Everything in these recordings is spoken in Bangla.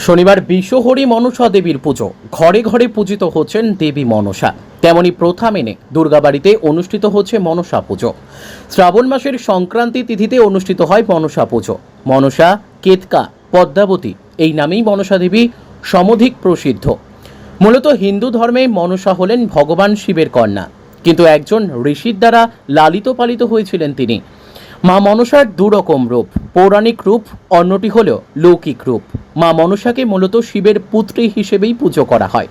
শনিবার বিশ্বহরি মনসা দেবীর পুজো। ঘরে ঘরে পূজিত হচ্ছেন দেবী মনসা। তেমনি প্রথা মেনে দুর্গাবাড়িতে অনুষ্ঠিত হচ্ছে মনসা পুজো। শ্রাবণ মাসের সংক্রান্তি তিথিতে অনুষ্ঠিত হয় মনসা পুজো। মনসা, কেতকা, পদ্মাবতী এই নামেই মনসা দেবী সমধিক প্রসিদ্ধ। মূলত হিন্দু ধর্মে মনসা হলেন ভগবান শিবের কন্যা, কিন্তু একজন ঋষির দ্বারা লালিত পালিত হয়েছিলেন তিনি। মা মনসার দুরকম রূপ, পৌরাণিক রূপ, অন্যটি হল লৌকিক রূপ। মা মনসাকে মূলত শিবের পুত্রী হিসেবেই পুজো করা হয়।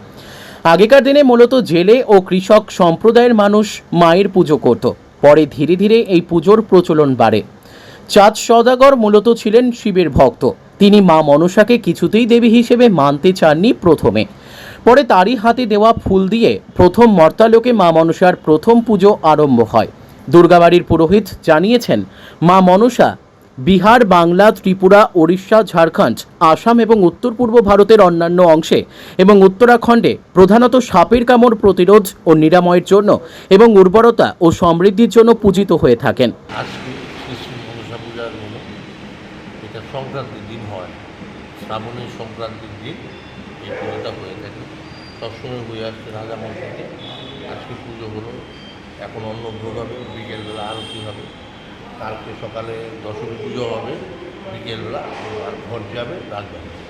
আগেকার দিনে মূলত জেলে ও কৃষক সম্প্রদায়ের মানুষ মায়ের পুজো করত। পরে ধীরে ধীরে এই পুজোর প্রচলন বাড়ে। চাঁদ সওদাগর মূলত ছিলেন শিবের ভক্ত। তিনি মা মনসাকে কিছুতেই দেবী হিসেবে মানতে চাননি প্রথমে। পরে তারই হাতে দেওয়া ফুল দিয়ে প্রথম মর্তালোকে মা মনসার প্রথম পুজো আরম্ভ হয়। দুর্গাবাড়ির পুরোহিত জানিয়েছেন, মা মনসা বিহার, বাংলা, ত্রিপুরা, ওড়িশা, ঝাড়খণ্ড, আসাম এবং উত্তর পূর্ব ভারতের অন্যান্য অংশে এবং উত্তরাখণ্ডে প্রধানত সাপের কামড় প্রতিরোধ ও নিরাময়ের জন্য এবং উর্বরতা ও সমৃদ্ধির জন্য পূজিত হয়ে থাকেন। আজকে শ্রী মনসা পূজার হলো, এটা সংক্রান্তির দিন হয়, শ্রাবণের সংক্রান্তির দিন এই পুজোটা হয়ে থাকে। সবসময় হয়ে আসছে রাজা মন্ত্রীতে। আজকে পুজো হলো, এখন অন্নভোগ হবে, বিকেলবেলা আরতি হবে, কালকে সকালে দশমী পুজো হবে, বিকেলবেলা আর ঘর যাবে রাজবাড়িতে।